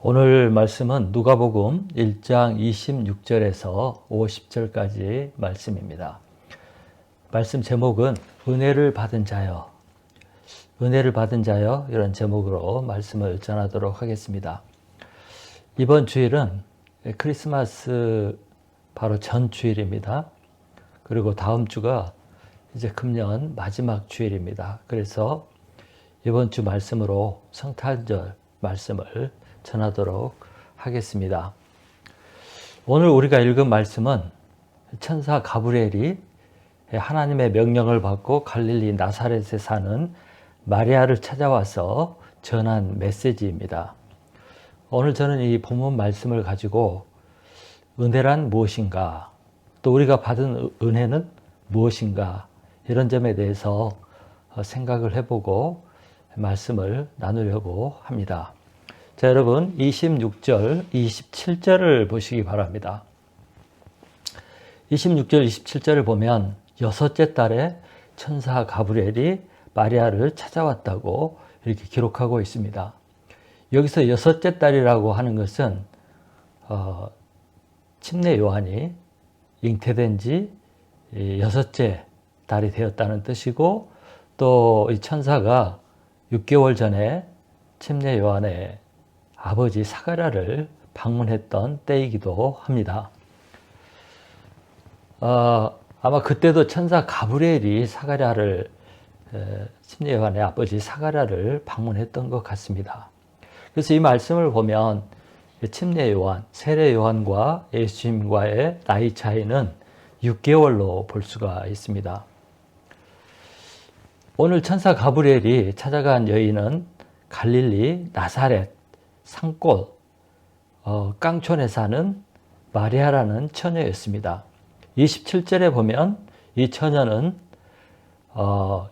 오늘 말씀은 누가복음 1장 26절에서 50절까지 말씀입니다. 말씀 제목은 은혜를 받은 자여, 은혜를 받은 자여, 이런 제목으로 말씀을 전하도록 하겠습니다. 이번 주일은 크리스마스 바로 전 주일입니다. 그리고 다음 주가 이제 금년 마지막 주일입니다. 그래서 이번 주 말씀으로 성탄절 말씀을 전하도록 하겠습니다. 오늘 우리가 읽은 말씀은 천사 가브리엘이 하나님의 명령을 받고 갈릴리 나사렛에 사는 마리아를 찾아와서 전한 메시지입니다. 오늘 저는 이 본문 말씀을 가지고 은혜란 무엇인가, 또 우리가 받은 은혜는 무엇인가, 이런 점에 대해서 생각을 해보고 말씀을 나누려고 합니다. 자, 여러분 26절, 27절을 보시기 바랍니다. 26절, 27절을 보면 여섯째 달에 천사 가브리엘이 마리아를 찾아왔다고 이렇게 기록하고 있습니다. 여기서 여섯째 달이라고 하는 것은 침례 요한이 잉태된 지 여섯째 달이 되었다는 뜻이고, 또 이 천사가 6개월 전에 침례 요한의 아버지 사가랴를 방문했던 때이기도 합니다. 아마 그때도 천사 가브리엘이 사가랴를, 침례 요한의 아버지 사가랴를 방문했던 것 같습니다. 그래서 이 말씀을 보면 침례 요한, 세례 요한과 예수님과의 나이 차이는 6개월로 볼 수가 있습니다. 오늘 천사 가브리엘이 찾아간 여인은 갈릴리 나사렛 산골 깡촌에 사는 마리아라는 처녀였습니다. 27절에 보면 이 처녀는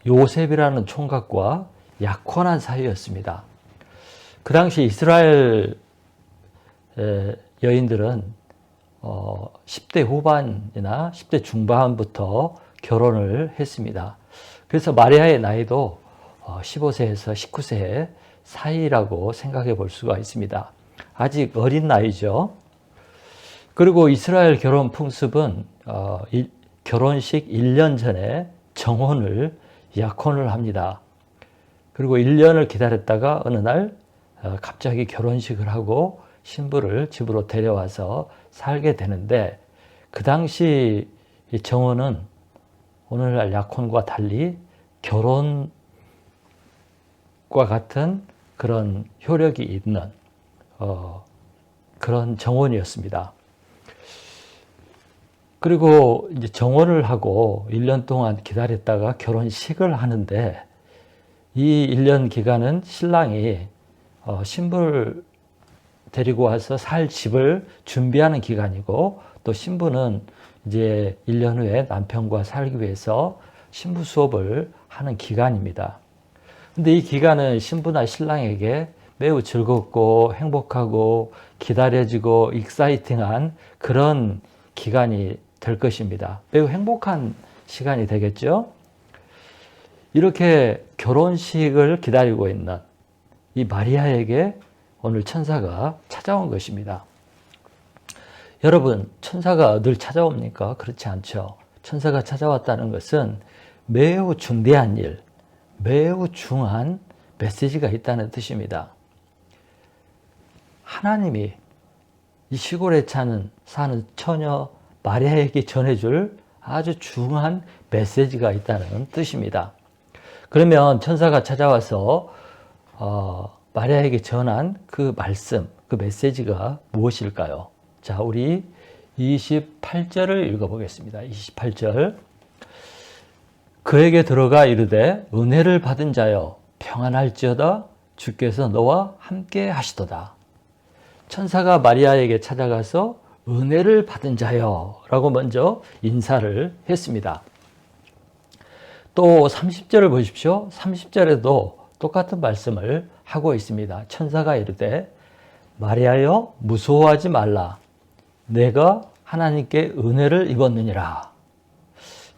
요셉이라는 총각과 약혼한 사이였습니다. 그 당시 이스라엘 여인들은 10대 후반이나 10대 중반부터 결혼을 했습니다. 그래서 마리아의 나이도 15세에서 19세 사이라고 생각해 볼 수가 있습니다. 아직 어린 나이죠. 그리고 이스라엘 결혼 풍습은 결혼식 1년 전에 정혼을, 약혼을 합니다. 그리고 1년을 기다렸다가 어느 날 갑자기 결혼식을 하고 신부를 집으로 데려와서 살게 되는데, 그 당시 정혼은 오늘날 약혼과 달리 결혼과 같은 그런 효력이 있는 그런 정혼이었습니다. 그리고 이제 정혼을 하고 1년 동안 기다렸다가 결혼식을 하는데, 이 1년 기간은 신랑이 신부를 데리고 와서 살 집을 준비하는 기간이고, 또 신부는 이제 1년 후에 남편과 살기 위해서 신부 수업을 하는 기간입니다. 근데 이 기간은 신부나 신랑에게 매우 즐겁고 행복하고 기다려지고 익사이팅한 그런 기간이 될 것입니다. 매우 행복한 시간이 되겠죠? 이렇게 결혼식을 기다리고 있는 이 마리아에게 오늘 천사가 찾아온 것입니다. 여러분, 천사가 늘 찾아옵니까? 그렇지 않죠. 천사가 찾아왔다는 것은 매우 중대한 일, 매우 중요한 메시지가 있다는 뜻입니다. 하나님이 이 시골에 사는 처녀 마리아에게 전해줄 아주 중요한 메시지가 있다는 뜻입니다. 그러면 천사가 찾아와서 마리아에게 전한 그 말씀, 그 메시지가 무엇일까요? 자, 우리 28절을 읽어보겠습니다. 28절. 그에게 들어가 이르되 은혜를 받은 자여 평안할지어다, 주께서 너와 함께 하시도다. 천사가 마리아에게 찾아가서 은혜를 받은 자여 라고 먼저 인사를 했습니다. 또 30절을 보십시오. 30절에도 똑같은 말씀을 하고 있습니다. 천사가 이르되 마리아여 무서워하지 말라, 내가 하나님께 은혜를 입었느니라.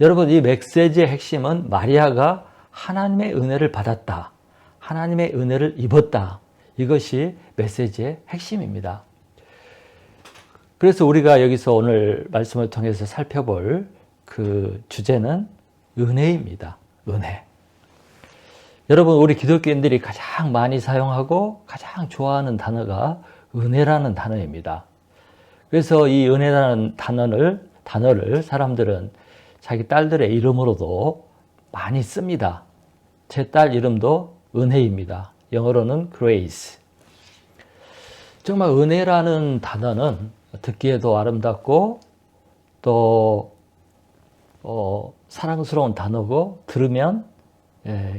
여러분, 이 메시지의 핵심은 마리아가 하나님의 은혜를 받았다, 하나님의 은혜를 입었다, 이것이 메시지의 핵심입니다. 그래서 우리가 여기서 오늘 말씀을 통해서 살펴볼 그 주제는 은혜입니다. 은혜. 여러분, 우리 기독교인들이 가장 많이 사용하고 가장 좋아하는 단어가 은혜라는 단어입니다. 그래서 이 은혜라는 단어를 사람들은 자기 딸들의 이름으로도 많이 씁니다. 제 딸 이름도 은혜입니다. 영어로는 grace. 정말 은혜라는 단어는 듣기에도 아름답고 또 사랑스러운 단어고 들으면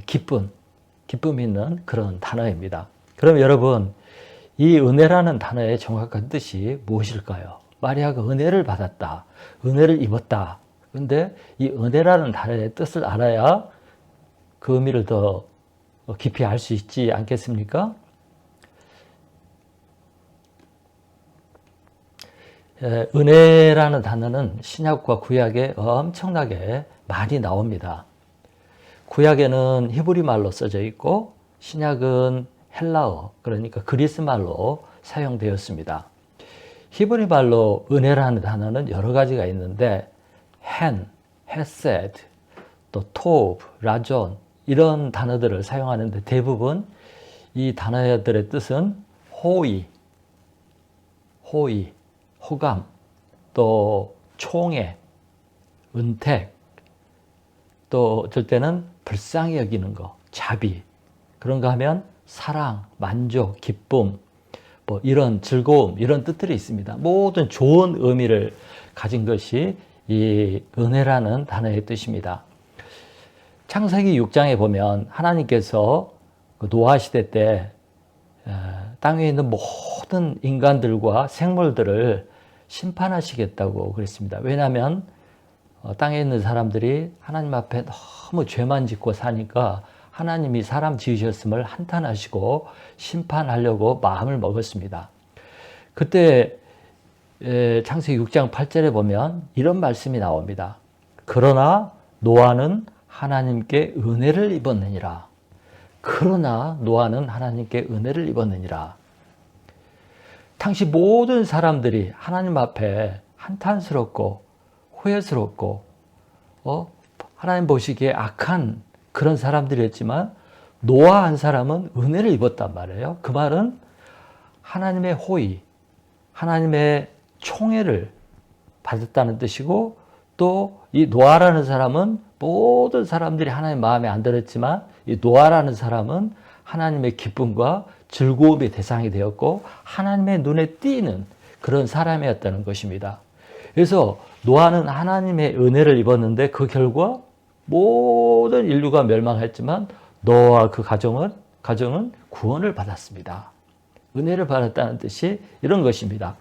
기쁨 있는 그런 단어입니다. 그럼 여러분, 이 은혜라는 단어의 정확한 뜻이 무엇일까요? 마리아가 은혜를 받았다, 은혜를 입었다. 그런데 이 은혜라는 단어의 뜻을 알아야 그 의미를 더 깊이 알 수 있지 않겠습니까? 은혜라는 단어는 신약과 구약에 엄청나게 많이 나옵니다. 구약에는 히브리 말로 써져 있고 신약은 헬라어, 그러니까 그리스 말로 사용되었습니다. 히브리 말로 은혜라는 단어는 여러 가지가 있는데 헤세드, 또 토브, 라존 이런 단어들을 사용하는데 대부분 이 단어들의 뜻은 호의, 호감, 또 총애, 은택, 또 어쩔 때는 불쌍히 여기는 거, 자비, 그런가 하면 사랑, 만족, 기쁨, 뭐 이런 즐거움, 이런 뜻들이 있습니다. 모든 좋은 의미를 가진 것이 이 은혜라는 단어의 뜻입니다. 창세기 6장에 보면 하나님께서 노아 시대 때 땅에 있는 모든 인간들과 생물들을 심판하시겠다고 그랬습니다. 왜냐하면 땅에 있는 사람들이 하나님 앞에 너무 죄만 짓고 사니까 하나님이 사람 지으셨음을 한탄하시고 심판하려고 마음을 먹었습니다. 그때 창세기 6장 8절에 보면 이런 말씀이 나옵니다. 그러나 노아는 하나님께 은혜를 입었느니라. 그러나 노아는 하나님께 은혜를 입었느니라. 당시 모든 사람들이 하나님 앞에 한탄스럽고 후회스럽고 하나님 보시기에 악한 그런 사람들이었지만 노아 한 사람은 은혜를 입었단 말이에요. 그 말은 하나님의 호의, 하나님의 총애를 받았다는 뜻이고 또 이 노아라는 사람은 모든 사람들이 하나님 마음에 안 들었지만 이 노아라는 사람은 하나님의 기쁨과 즐거움의 대상이 되었고 하나님의 눈에 띄는 그런 사람이었다는 것입니다. 그래서 노아는 하나님의 은혜를 입었는데 그 결과 모든 인류가 멸망했지만 노아와 그 가정은 구원을 받았습니다. 은혜를 받았다는 뜻이 이런 것입니다.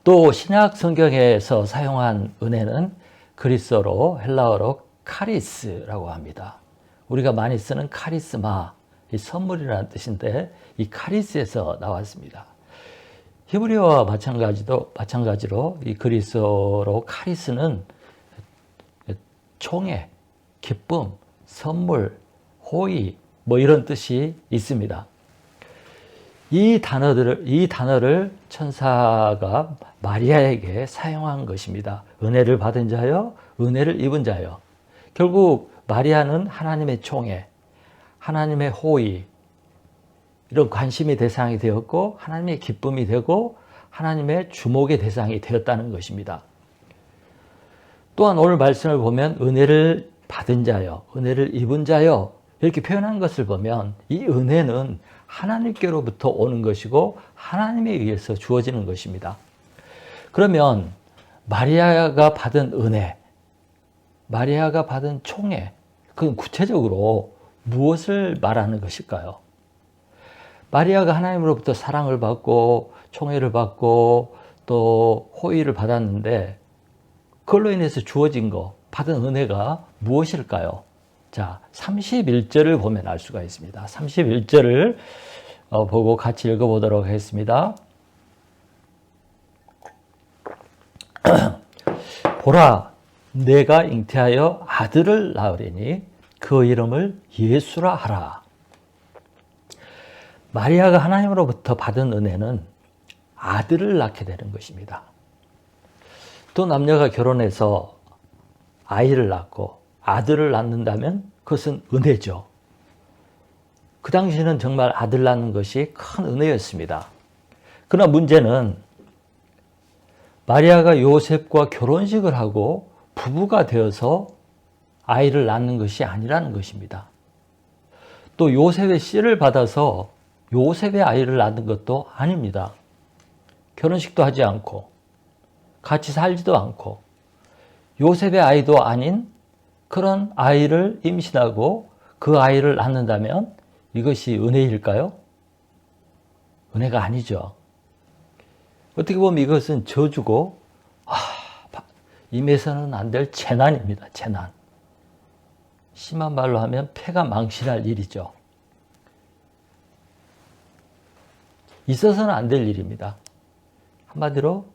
또 신약 성경에서 사용한 은혜는 그리스어로 헬라어로 카리스라고 합니다. 우리가 많이 쓰는 카리스마, 이 선물이라는 뜻인데 이 카리스에서 나왔습니다. 히브리어와 마찬가지로 이 그리스어로 카리스는 총애, 기쁨, 선물, 호의 뭐 이런 뜻이 있습니다. 이 단어를 천사가 마리아에게 사용한 것입니다. 은혜를 받은 자여, 은혜를 입은 자여. 결국 마리아는 하나님의 총애, 하나님의 호의, 이런 관심의 대상이 되었고 하나님의 기쁨이 되고 하나님의 주목의 대상이 되었다는 것입니다. 또한 오늘 말씀을 보면 은혜를 받은 자여, 은혜를 입은 자여 이렇게 표현한 것을 보면 이 은혜는 하나님께로부터 오는 것이고 하나님에 의해서 주어지는 것입니다. 그러면 마리아가 받은 은혜, 마리아가 받은 총애, 그건 구체적으로 무엇을 말하는 것일까요? 마리아가 하나님으로부터 사랑을 받고 총애를 받고 또 호의를 받았는데 그걸로 인해서 주어진 거, 받은 은혜가 무엇일까요? 자, 31절을 보면 알 수가 있습니다. 31절을 보고 같이 읽어보도록 하겠습니다. 보라, 내가 잉태하여 아들을 낳으리니 그 이름을 예수라 하라. 마리아가 하나님으로부터 받은 은혜는 아들을 낳게 되는 것입니다. 또 남녀가 결혼해서 아이를 낳고 아들을 낳는다면 그것은 은혜죠. 그 당시에는 정말 아들 낳는 것이 큰 은혜였습니다. 그러나 문제는 마리아가 요셉과 결혼식을 하고 부부가 되어서 아이를 낳는 것이 아니라는 것입니다. 또 요셉의 씨를 받아서 요셉의 아이를 낳는 것도 아닙니다. 결혼식도 하지 않고 같이 살지도 않고 요셉의 아이도 아닌 그런 아이를 임신하고 그 아이를 낳는다면 이것이 은혜일까요? 은혜가 아니죠. 어떻게 보면 이것은 저주고 임해서는 안 될 재난입니다. 재난. 심한 말로 하면 폐가 망신할 일이죠. 있어서는 안 될 일입니다. 한마디로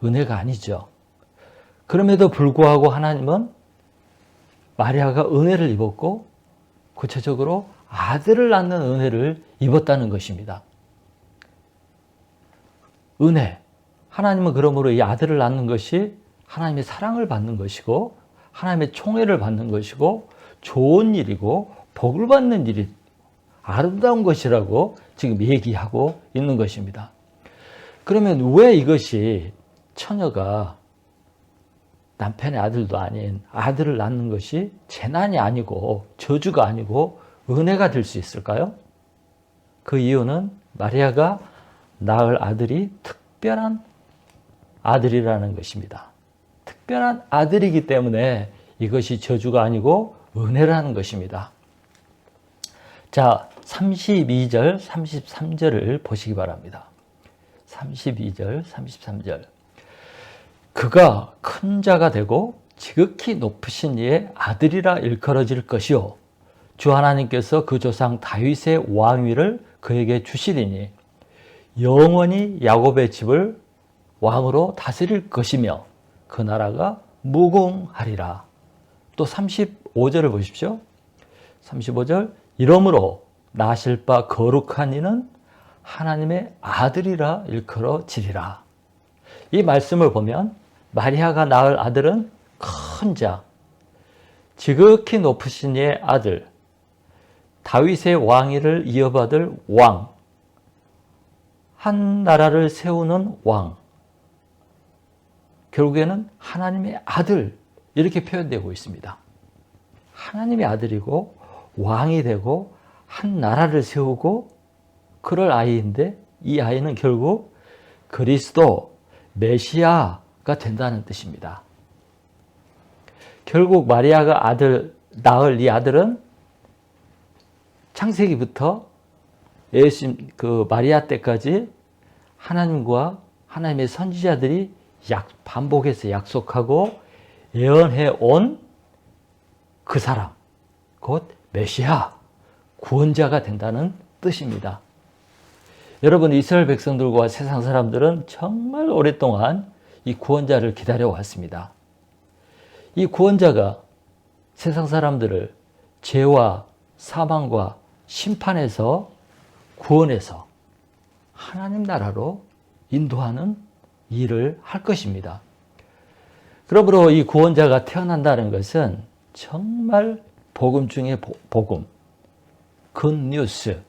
은혜가 아니죠. 그럼에도 불구하고 하나님은 마리아가 은혜를 입었고 구체적으로 아들을 낳는 은혜를 입었다는 것입니다. 은혜. 하나님은 그러므로 이 아들을 낳는 것이 하나님의 사랑을 받는 것이고 하나님의 총애를 받는 것이고 좋은 일이고 복을 받는 일이 아름다운 것이라고 지금 얘기하고 있는 것입니다. 그러면 왜 이것이 처녀가 남편의 아들도 아닌 아들을 낳는 것이 재난이 아니고 저주가 아니고 은혜가 될 수 있을까요? 그 이유는 마리아가 낳을 아들이 특별한 아들이라는 것입니다. 특별한 아들이기 때문에 이것이 저주가 아니고 은혜라는 것입니다. 자, 32절, 33절을 보시기 바랍니다. 32절, 33절. 그가 큰 자가 되고 지극히 높으신 이의 아들이라 일컬어질 것이요. 주 하나님께서 그 조상 다윗의 왕위를 그에게 주시리니 영원히 야곱의 집을 왕으로 다스릴 것이며 그 나라가 무궁하리라. 또 35절을 보십시오. 35절. 이러므로 나실 바 거룩한 이는 하나님의 아들이라 일컬어지리라. 이 말씀을 보면 마리아가 낳을 아들은 큰 자, 지극히 높으신 이의 아들, 다윗의 왕위를 이어받을 왕, 한 나라를 세우는 왕, 결국에는 하나님의 아들 이렇게 표현되고 있습니다. 하나님의 아들이고 왕이 되고 한 나라를 세우고 그럴 아이인데 이 아이는 결국 그리스도 메시아가 된다는 뜻입니다. 결국 마리아가 낳을 이 아들은 창세기부터 예수 그 마리아 때까지 하나님과 하나님의 선지자들이 반복해서 약속하고 예언해 온 그 사람, 곧 메시아, 구원자가 된다는 뜻입니다. 여러분, 이스라엘 백성들과 세상 사람들은 정말 오랫동안 이 구원자를 기다려왔습니다. 이 구원자가 세상 사람들을 죄와 사망과 심판에서 구원해서 하나님 나라로 인도하는 일을 할 것입니다. 그러므로 이 구원자가 태어난다는 것은 정말 복음 중에 복음, 굿뉴스,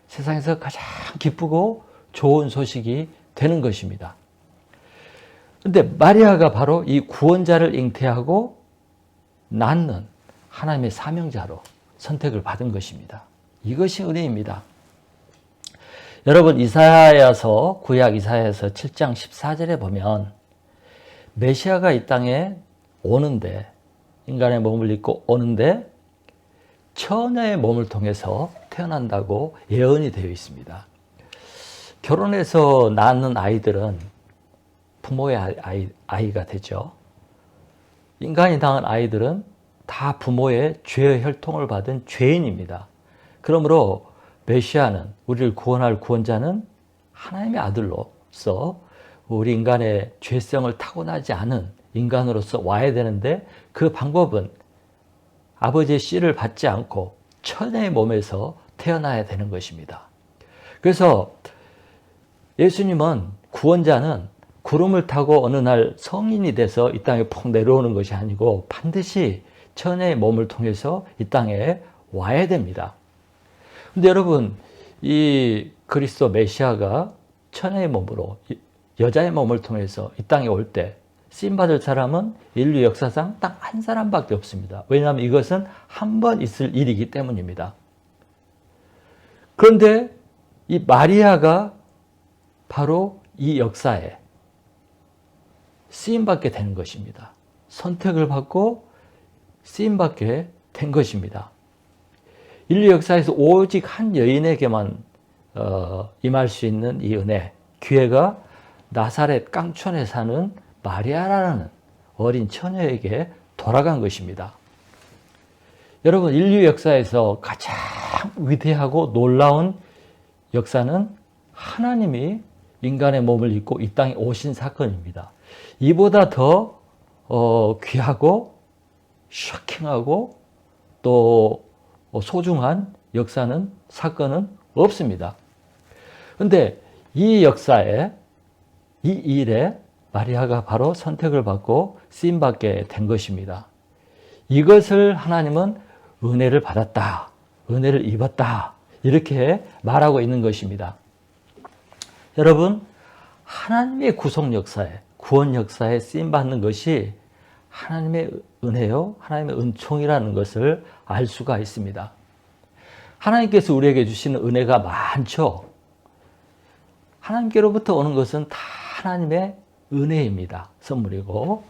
세상에서 가장 기쁘고 좋은 소식이 되는 것입니다. 그런데 마리아가 바로 이 구원자를 잉태하고 낳는 하나님의 사명자로 선택을 받은 것입니다. 이것이 은혜입니다. 여러분, 이사야서, 구약 이사야서 7장 14절에 보면 메시아가 이 땅에 오는데, 인간의 몸을 입고 오는데 처녀의 몸을 통해서 태어난다고 예언이 되어 있습니다. 결혼해서 낳는 아이들은 부모의 아이가 되죠. 인간이 낳은 아이들은 다 부모의 죄의 혈통을 받은 죄인입니다. 그러므로 메시아는, 우리를 구원할 구원자는 하나님의 아들로서 우리 인간의 죄성을 타고나지 않은 인간으로서 와야 되는데 그 방법은 아버지의 씨를 받지 않고 처녀의 몸에서 태어나야 되는 것입니다. 그래서 예수님은 구원자는 구름을 타고 어느 날 성인이 돼서 이 땅에 푹 내려오는 것이 아니고 반드시 처녀의 몸을 통해서 이 땅에 와야 됩니다. 근데 여러분, 이 그리스도 메시아가 처녀의 몸으로 여자의 몸을 통해서 이 땅에 올 때 쓰임받을 사람은 인류 역사상 딱 한 사람밖에 없습니다. 왜냐하면 이것은 한 번 있을 일이기 때문입니다. 그런데 이 마리아가 바로 이 역사에 쓰임받게 되는 것입니다. 선택을 받고 쓰임받게 된 것입니다. 인류 역사에서 오직 한 여인에게만 임할 수 있는 이 은혜, 기회가 나사렛 깡촌에 사는 마리아라는 어린 처녀에게 돌아간 것입니다. 여러분, 인류 역사에서 가장 위대하고 놀라운 역사는 하나님이 인간의 몸을 입고 이 땅에 오신 사건입니다. 이보다 더 귀하고 쇼킹하고 또 소중한 역사는, 사건은 없습니다. 그런데 이 역사에, 이 일에 마리아가 바로 선택을 받고 쓰임받게 된 것입니다. 이것을 하나님은 은혜를 받았다, 은혜를 입었다, 이렇게 말하고 있는 것입니다. 여러분, 하나님의 구속 역사에, 구원 역사에 쓰임받는 것이 하나님의 은혜요, 하나님의 은총이라는 것을 알 수가 있습니다. 하나님께서 우리에게 주시는 은혜가 많죠. 하나님께로부터 오는 것은 다 하나님의 은혜입니다. 선물이고.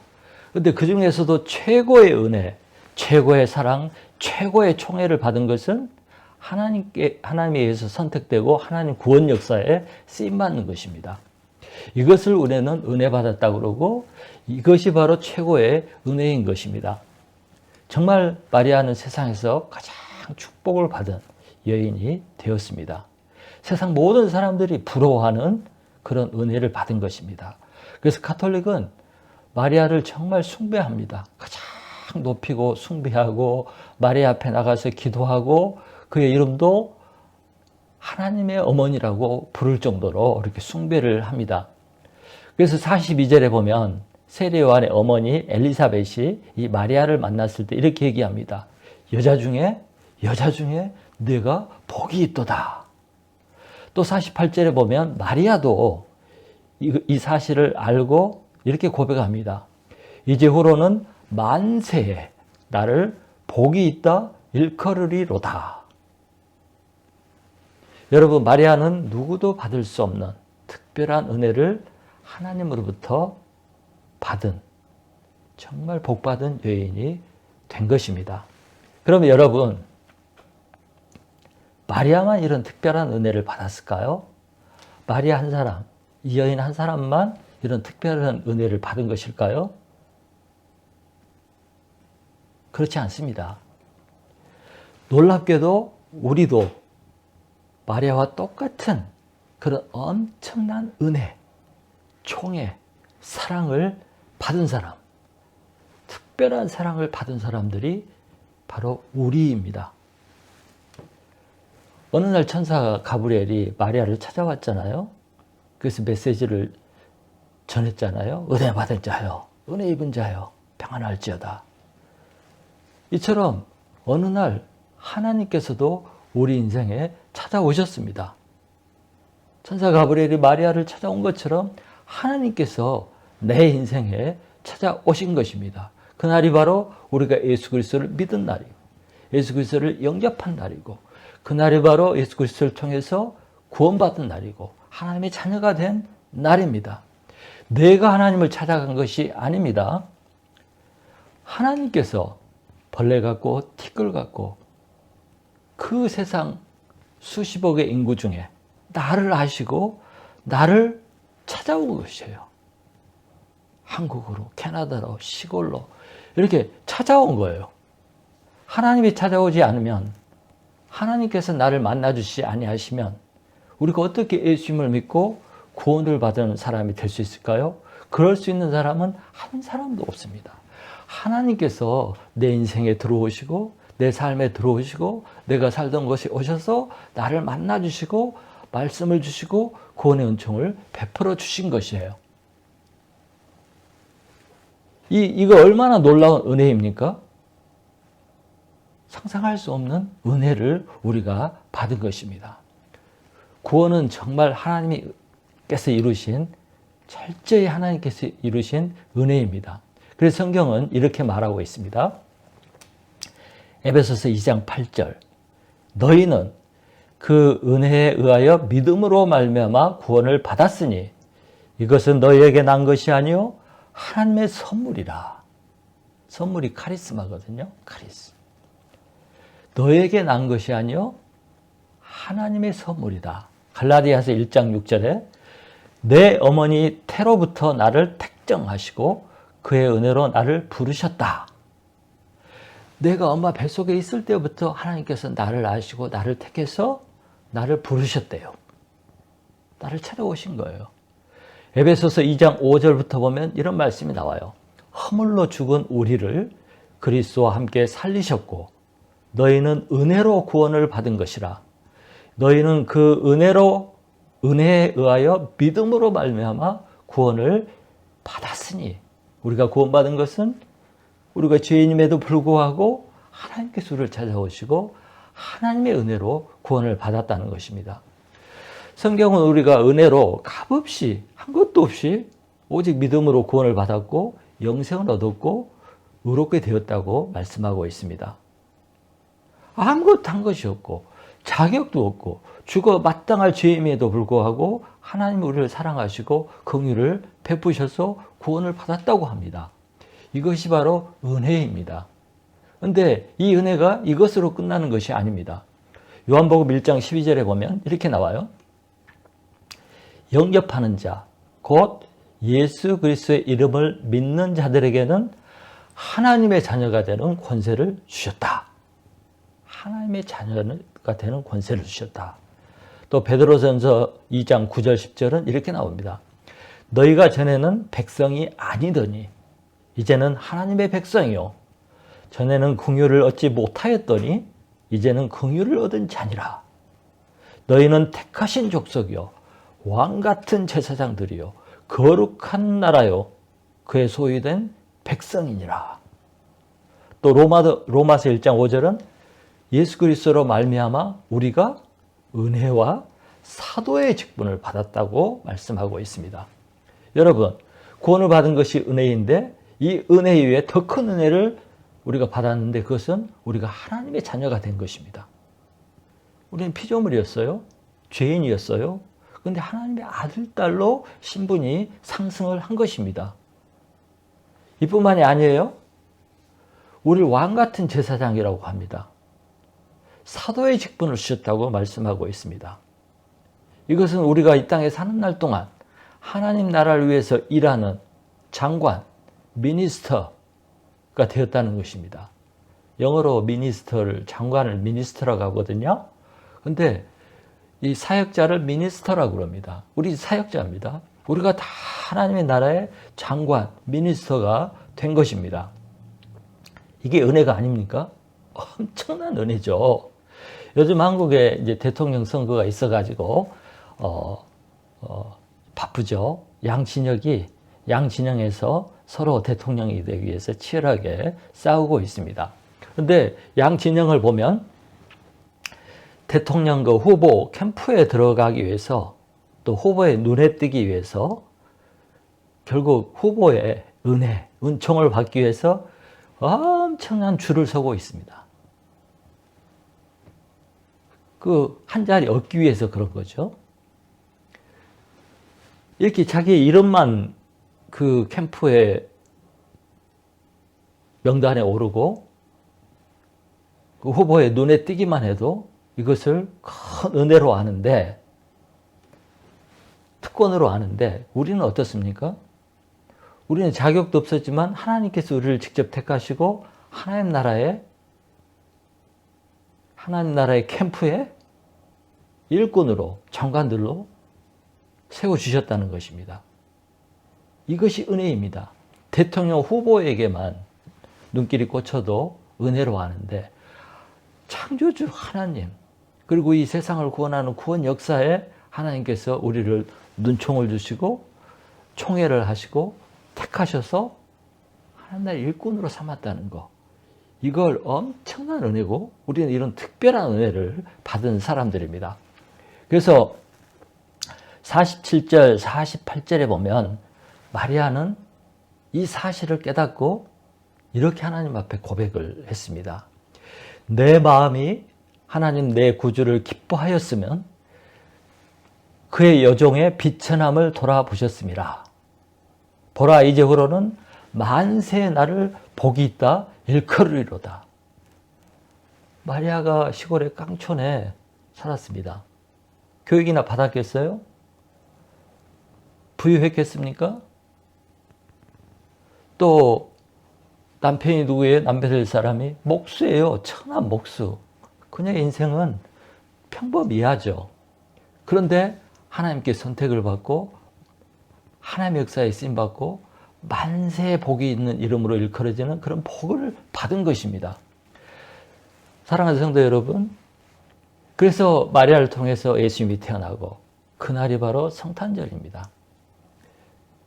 그런데 그 중에서도 최고의 은혜, 최고의 사랑, 최고의 총애를 받은 것은 하나님에 의해서 선택되고 하나님 구원 역사에 쓰임받는 것입니다. 이것을 우리는 은혜 받았다고 그러고, 이것이 바로 최고의 은혜인 것입니다. 정말 마리아는 세상에서 가장 축복을 받은 여인이 되었습니다. 세상 모든 사람들이 부러워하는 그런 은혜를 받은 것입니다. 그래서 가톨릭은 마리아를 정말 숭배합니다. 가장 높이고 숭배하고 마리아 앞에 나가서 기도하고 그의 이름도 하나님의 어머니라고 부를 정도로 이렇게 숭배를 합니다. 그래서 42절에 보면 세례 요한의 어머니 엘리사벳이 이 마리아를 만났을 때 이렇게 얘기합니다. 여자 중에 네가 복이 있도다. 또 48절에 보면 마리아도 이 사실을 알고 이렇게 고백합니다. 이제후로는 만세에 나를 복이 있다 일컬으리로다. 여러분, 마리아는 누구도 받을 수 없는 특별한 은혜를 하나님으로부터 받은, 정말 복받은 여인이 된 것입니다. 그러면 여러분, 마리아만 이런 특별한 은혜를 받았을까요? 마리아 한 사람, 이 여인 한 사람만 이런 특별한 은혜를 받은 것일까요? 그렇지 않습니다. 놀랍게도 우리도 마리아와 똑같은 그런 엄청난 은혜, 총애, 사랑을 받은 사람, 특별한 사랑을 받은 사람들이 바로 우리입니다. 어느 날 천사 가브리엘이 마리아를 찾아왔잖아요. 그래서 메시지를 전했잖아요. 은혜 받은 자여, 은혜 입은 자여, 평안할지어다. 이처럼 어느 날 하나님께서도 우리 인생에 찾아오셨습니다. 천사 가브리엘이 마리아를 찾아온 것처럼 하나님께서 내 인생에 찾아오신 것입니다. 그날이 바로 우리가 예수 그리스도를 믿은 날이고, 예수 그리스도를 영접한 날이고, 그날이 바로 예수 그리스도를 통해서 구원받은 날이고 하나님의 자녀가 된 날입니다. 내가 하나님을 찾아간 것이 아닙니다. 하나님께서 벌레 같고 티끌 같고 그 세상 수십억의 인구 중에 나를 아시고 나를 찾아온 것이에요. 한국으로, 캐나다로, 시골로 이렇게 찾아온 거예요. 하나님이 찾아오지 않으면, 하나님께서 나를 만나주시지 아니하시면 우리가 어떻게 예수님을 믿고 구원을 받은 사람이 될 수 있을까요? 그럴 수 있는 사람은 한 사람도 없습니다. 하나님께서 내 인생에 들어오시고 내 삶에 들어오시고 내가 살던 곳에 오셔서 나를 만나주시고 말씀을 주시고 구원의 은총을 베풀어 주신 것이에요. 이거 얼마나 놀라운 은혜입니까? 상상할 수 없는 은혜를 우리가 받은 것입니다. 구원은 정말 하나님께서 이루신, 철저히 하나님께서 이루신 은혜입니다. 그래서 성경은 이렇게 말하고 있습니다. 에베소서 2장 8절. 너희는 그 은혜에 의하여 믿음으로 말미암아 구원을 받았으니 이것은 너희에게 난 것이 아니요 하나님의 선물이라. 선물이 카리스마거든요. 카리스. 너희에게 난 것이 아니요 하나님의 선물이다. 갈라디아서 1장 6절에 내 어머니 태로부터 나를 택정하시고 그의 은혜로 나를 부르셨다. 내가 엄마 뱃속에 있을 때부터 하나님께서 나를 아시고 나를 택해서 나를 부르셨대요. 나를 찾아오신 거예요. 에베소서 2장 5절부터 보면 이런 말씀이 나와요. 허물로 죽은 우리를 그리스도와 함께 살리셨고 너희는 은혜로 구원을 받은 것이라. 너희는 그 은혜에 의하여 믿음으로 말미암아 구원을 받았으니 우리가 구원받은 것은 우리가 죄인임에도 불구하고 하나님께서 우리를 찾아오시고 하나님의 은혜로 구원을 받았다는 것입니다. 성경은 우리가 은혜로 값없이 한 것도 없이 오직 믿음으로 구원을 받았고 영생을 얻었고 의롭게 되었다고 말씀하고 있습니다. 아무것도 한 것이 없고 자격도 없고 죽어 마땅할 죄임에도 불구하고 하나님 우리를 사랑하시고 긍휼을 베푸셔서 구원을 받았다고 합니다. 이것이 바로 은혜입니다. 그런데 이 은혜가 이것으로 끝나는 것이 아닙니다. 요한복음 1장 12절에 보면 이렇게 나와요. 영접하는 자, 곧 예수 그리스도의 이름을 믿는 자들에게는 하나님의 자녀가 되는 권세를 주셨다. 하나님의 자녀가 되는 권세를 주셨다. 또 베드로전서 2장 9절 10절은 이렇게 나옵니다. 너희가 전에는 백성이 아니더니 이제는 하나님의 백성이요 전에는 긍휼을 얻지 못하였더니 이제는 긍휼을 얻은 자니라. 너희는 택하신 족속이요 왕같은 제사장들이요 거룩한 나라요 그의 소유된 백성이니라. 또 로마서 1장 5절은 예수 그리스도로 말미암아 우리가 은혜와 사도의 직분을 받았다고 말씀하고 있습니다. 여러분, 구원을 받은 것이 은혜인데 이 은혜 이외에 더 큰 은혜를 우리가 받았는데 그것은 우리가 하나님의 자녀가 된 것입니다. 우리는 피조물이었어요. 죄인이었어요. 그런데 하나님의 아들, 딸로 신분이 상승을 한 것입니다. 이뿐만이 아니에요. 우리를 왕같은 제사장이라고 합니다. 사도의 직분을 주셨다고 말씀하고 있습니다. 이것은 우리가 이 땅에 사는 날 동안 하나님 나라를 위해서 일하는 장관, 미니스터가 되었다는 것입니다. 영어로 미니스터를, 장관을 미니스터라고 하거든요. 그런데 이 사역자를 미니스터라고 그럽니다. 우리 사역자입니다. 우리가 다 하나님의 나라의 장관, 미니스터가 된 것입니다. 이게 은혜가 아닙니까? 엄청난 은혜죠. 요즘 한국에 이제 대통령 선거가 있어가지고 바쁘죠. 양진영에서 서로 대통령이 되기 위해서 치열하게 싸우고 있습니다. 그런데 양진영을 보면 대통령 그 후보 캠프에 들어가기 위해서 또 후보의 눈에 띄기 위해서 결국 후보의 은총을 받기 위해서 엄청난 줄을 서고 있습니다. 그 한 자리 얻기 위해서 그런 거죠. 이렇게 자기 이름만 그 캠프의 명단에 오르고 그 후보의 눈에 띄기만 해도 이것을 큰 은혜로 아는데, 특권으로 아는데 우리는 어떻습니까? 우리는 자격도 없었지만 하나님께서 우리를 직접 택하시고 하나님 나라의 캠프에 일꾼으로, 장관들로 세워주셨다는 것입니다. 이것이 은혜입니다. 대통령 후보에게만 눈길이 꽂혀도 은혜로 아는데 창조주 하나님, 그리고 이 세상을 구원하는 구원 역사에 하나님께서 우리를 눈총을 주시고 총애를 하시고 택하셔서 하나님 나라의 일꾼으로 삼았다는 거. 이걸 엄청난 은혜고 우리는 이런 특별한 은혜를 받은 사람들입니다. 그래서 47절, 48절에 보면 마리아는 이 사실을 깨닫고 이렇게 하나님 앞에 고백을 했습니다. 내 마음이 하나님 내 구주를 기뻐하였으면 그의 여종의 비천함을 돌아보셨습니다. 보라, 이제후로는 만세 나를 복이 있다 일컬으리로다. 마리아가 시골의 깡촌에 살았습니다. 교육이나 받았겠어요? 부유했겠습니까? 또 남편이 누구예요? 남편 될 사람이 목수예요. 천한 목수. 그녀의 인생은 평범이하죠. 그런데 하나님께 선택을 받고 하나님의 역사에 쓰임받고 만세의 복이 있는 이름으로 일컬어지는 그런 복을 받은 것입니다. 사랑하는 성도 여러분, 그래서 마리아를 통해서 예수님이 태어나고 그날이 바로 성탄절입니다.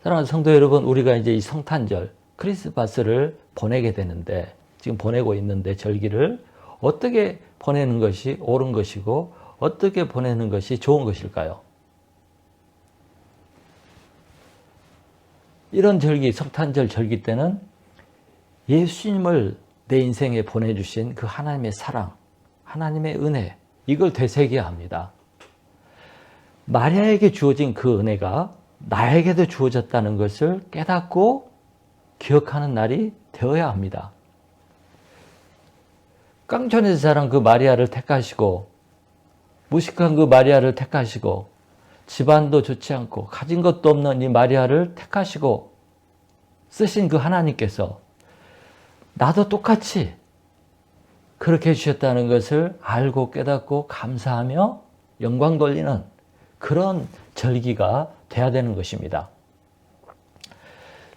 사랑하는 성도 여러분, 우리가 이제 이 성탄절, 크리스마스를 보내게 되는데, 지금 보내고 있는데 절기를 어떻게 보내는 것이 옳은 것이고 어떻게 보내는 것이 좋은 것일까요? 이런 절기, 성탄절 절기 때는 예수님을 내 인생에 보내주신 그 하나님의 사랑, 하나님의 은혜, 이걸 되새겨야 합니다. 마리아에게 주어진 그 은혜가 나에게도 주어졌다는 것을 깨닫고 기억하는 날이 되어야 합니다. 깡촌에서 자란 그 마리아를 택하시고 무식한 그 마리아를 택하시고 집안도 좋지 않고 가진 것도 없는 이 마리아를 택하시고 쓰신 그 하나님께서 나도 똑같이 그렇게 해주셨다는 것을 알고 깨닫고 감사하며 영광 돌리는 그런 절기가 돼야 되는 것입니다.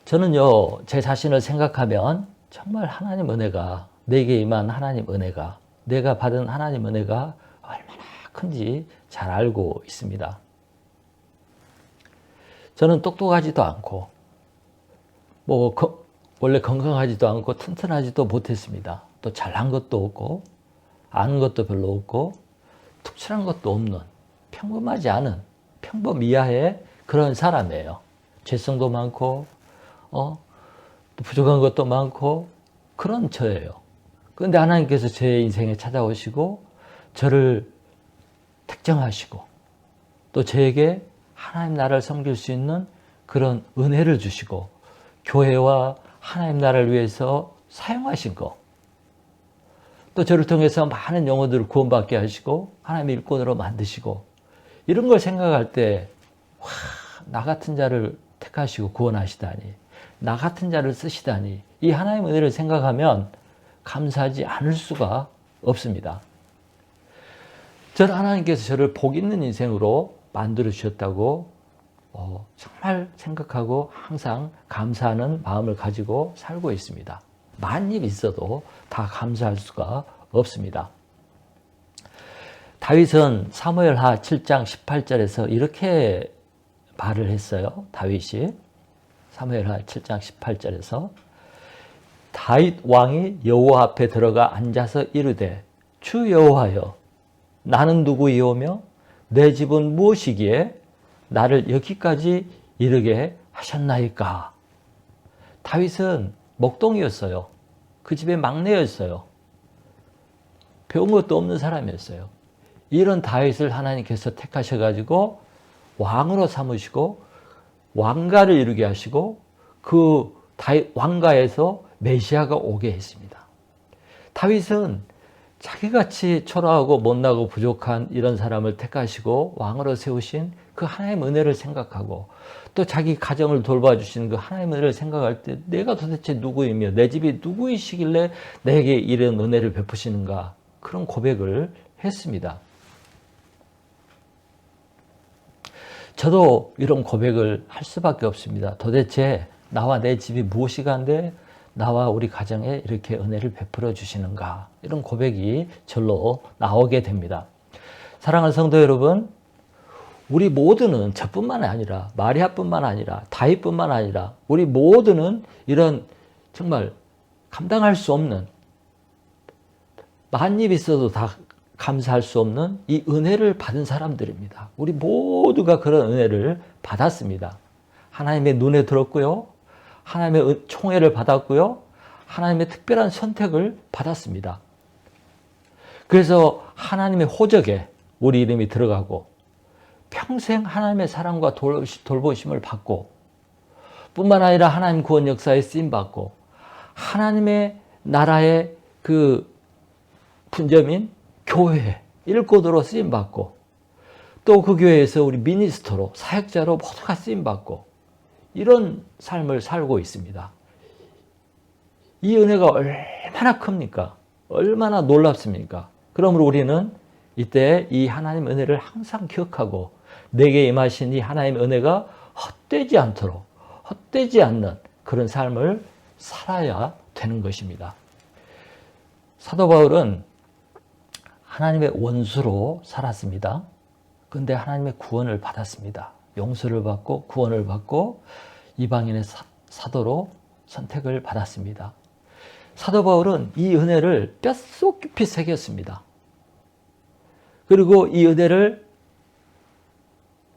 저는요, 제 자신을 생각하면 정말 하나님 은혜가, 내게 임한 하나님 은혜가, 내가 받은 하나님 은혜가 얼마나 큰지 잘 알고 있습니다. 저는 똑똑하지도 않고 원래 건강하지도 않고 튼튼하지도 못했습니다. 또 잘난 것도 없고 아는 것도 별로 없고 특출한 것도 없는 평범하지 않은 평범이하의 그런 사람이에요. 죄성도 많고 부족한 것도 많고 그런 저예요. 그런데 하나님께서 제 인생에 찾아오시고 저를 택정하시고 또 저에게 하나님 나라를 섬길 수 있는 그런 은혜를 주시고 교회와 하나님 나라를 위해서 사용하신 거, 또 저를 통해서 많은 영혼들을 구원받게 하시고 하나님의 일꾼으로 만드시고, 이런 걸 생각할 때 나 같은 자를 택하시고 구원하시다니, 나 같은 자를 쓰시다니, 이 하나님의 은혜를 생각하면 감사하지 않을 수가 없습니다. 저는 하나님께서 저를 복 있는 인생으로 만들어 주셨다고 정말 생각하고 항상 감사하는 마음을 가지고 살고 있습니다. 만일 있어도 다 감사할 수가 없습니다. 다윗은 사무엘하 7장 18절에서 이렇게 말을 했어요. 다윗이 사무엘하 7장 18절에서 다윗 왕이 여호와 앞에 들어가 앉아서 이르되 주 여호와여, 나는 누구이오며 내 집은 무엇이기에 나를 여기까지 이르게 하셨나이까. 다윗은 목동이었어요. 그 집의 막내였어요. 배운 것도 없는 사람이었어요. 이런 다윗을 하나님께서 택하셔가지고 왕으로 삼으시고 왕가를 이루게 하시고 그 다윗 왕가에서 메시아가 오게 했습니다. 다윗은 자기같이 초라하고 못나고 부족한 이런 사람을 택하시고 왕으로 세우신 그 하나님의 은혜를 생각하고 또 자기 가정을 돌봐주시는 그 하나님의 은혜를 생각할 때 내가 도대체 누구이며 내 집이 누구이시길래 내게 이런 은혜를 베푸시는가, 그런 고백을 했습니다. 저도 이런 고백을 할 수밖에 없습니다. 도대체 나와 내 집이 무엇이 간데 나와 우리 가정에 이렇게 은혜를 베풀어 주시는가, 이런 고백이 절로 나오게 됩니다. 사랑하는 성도 여러분, 우리 모두는 저뿐만 아니라 마리아뿐만 아니라 다윗뿐만 아니라 우리 모두는 이런 정말 감당할 수 없는, 만입 있어도 다 감사할 수 없는 이 은혜를 받은 사람들입니다. 우리 모두가 그런 은혜를 받았습니다. 하나님의 눈에 들었고요. 하나님의 총애를 받았고요. 하나님의 특별한 선택을 받았습니다. 그래서 하나님의 호적에 우리 이름이 들어가고 평생 하나님의 사랑과 돌보심을 받고 뿐만 아니라 하나님 구원 역사에 쓰임받고 하나님의 나라의 그 분점인 교회 일꾼으로 쓰임받고 또 그 교회에서 우리 미니스터로 사역자로 모두가 쓰임받고 이런 삶을 살고 있습니다. 이 은혜가 얼마나 큽니까? 얼마나 놀랍습니까? 그러므로 우리는 이때 이 하나님 은혜를 항상 기억하고 내게 임하신 이 하나님의 은혜가 헛되지 않도록, 헛되지 않는 그런 삶을 살아야 되는 것입니다. 사도 바울은 하나님의 원수로 살았습니다. 그런데 하나님의 구원을 받았습니다. 용서를 받고 구원을 받고 이방인의 사도로 선택을 받았습니다. 사도 바울은 이 은혜를 뼛속 깊이 새겼습니다. 그리고 이 은혜를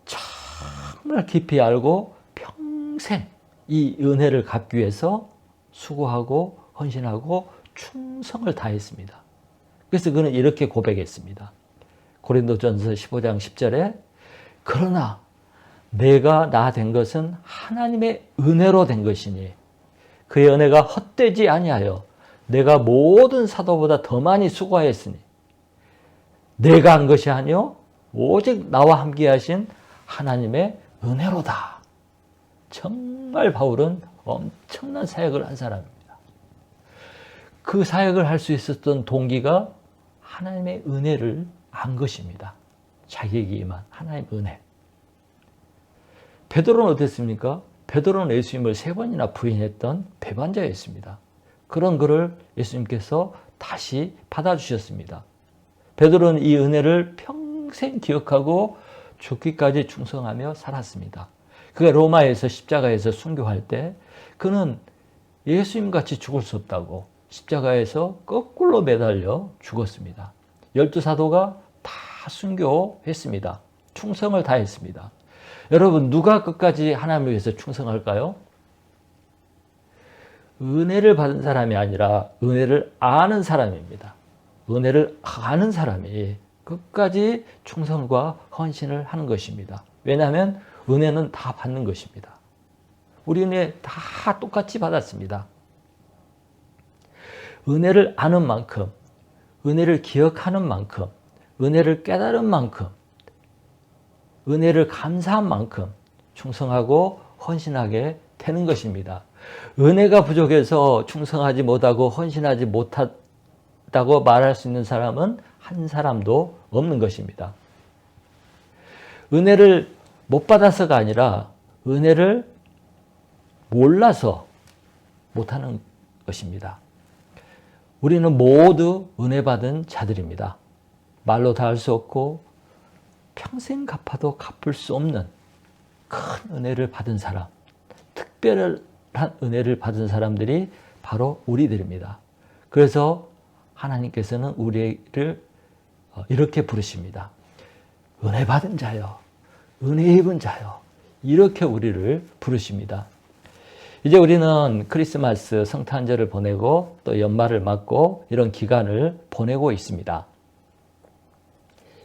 정말 깊이 알고 평생 이 은혜를 갚기 위해서 수고하고 헌신하고 충성을 다했습니다. 그래서 그는 이렇게 고백했습니다. 고린도전서 15장 10절에 그러나 내가 나 된 것은 하나님의 은혜로 된 것이니 그의 은혜가 헛되지 아니하여 내가 모든 사도보다 더 많이 수고하였으니 내가 한 것이 아니요 오직 나와 함께 하신 하나님의 은혜로다. 정말 바울은 엄청난 사역을 한 사람입니다. 그 사역을 할 수 있었던 동기가 하나님의 은혜를 안 것입니다. 자기에게 임한 하나님의 은혜. 베드로는 어땠습니까? 베드로는 예수님을 3번이나 부인했던 배반자였습니다. 그런 그를 예수님께서 다시 받아주셨습니다. 베드로는 이 은혜를 평생 기억하고 죽기까지 충성하며 살았습니다. 그가 로마에서 십자가에서 순교할 때 그는 예수님같이 죽을 수 없다고 십자가에서 거꾸로 매달려 죽었습니다. 12사도가 다 순교했습니다. 충성을 다했습니다. 여러분 누가 끝까지 하나님을 위해서 충성할까요? 은혜를 받은 사람이 아니라 은혜를 아는 사람입니다. 은혜를 아는 사람이 끝까지 충성과 헌신을 하는 것입니다. 왜냐하면 은혜는 다 받는 것입니다. 우리 은혜 다 똑같이 받았습니다. 은혜를 아는 만큼, 은혜를 기억하는 만큼, 은혜를 깨달은 만큼, 은혜를 감사한 만큼 충성하고 헌신하게 되는 것입니다. 은혜가 부족해서 충성하지 못하고 헌신하지 못하다고 말할 수 있는 사람은 한 사람도 없는 것입니다. 은혜를 못 받아서가 아니라 은혜를 몰라서 못하는 것입니다. 우리는 모두 은혜 받은 자들입니다. 말로 다 할 수 없고 평생 갚아도 갚을 수 없는 큰 은혜를 받은 사람, 특별한 은혜를 받은 사람들이 바로 우리들입니다. 그래서 하나님께서는 우리를 이렇게 부르십니다. 은혜 받은 자여, 은혜 입은 자여, 이렇게 우리를 부르십니다. 이제 우리는 크리스마스 성탄절을 보내고 또 연말을 맞고 이런 기간을 보내고 있습니다.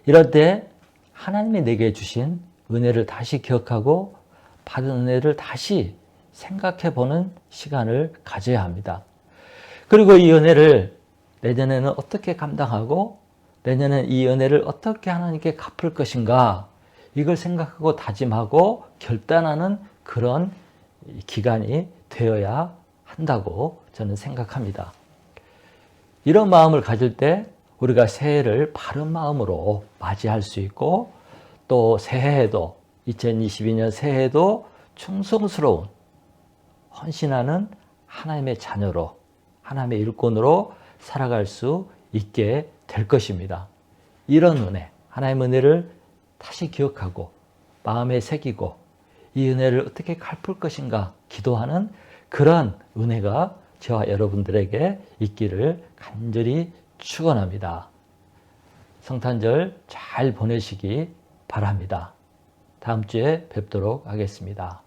이럴 때 하나님이 내게 주신 은혜를 다시 기억하고 받은 은혜를 다시 생각해 보는 시간을 가져야 합니다. 그리고 이 은혜를 내년에는 어떻게 감당하고 내년에 이 은혜를 어떻게 하나님께 갚을 것인가, 이걸 생각하고 다짐하고 결단하는 그런 기간이 되어야 한다고 저는 생각합니다. 이런 마음을 가질 때 우리가 새해를 바른 마음으로 맞이할 수 있고 또 새해에도 2022년 새해에도 충성스러운 헌신하는 하나님의 자녀로, 하나님의 일꾼으로 살아갈 수 있게 될 것입니다. 이런 은혜, 하나님의 은혜를 다시 기억하고 마음에 새기고 이 은혜를 어떻게 갚을 것인가 기도하는 그런 은혜가 저와 여러분들에게 있기를 간절히 축원합니다. 성탄절 잘 보내시기 바랍니다. 다음 주에 뵙도록 하겠습니다.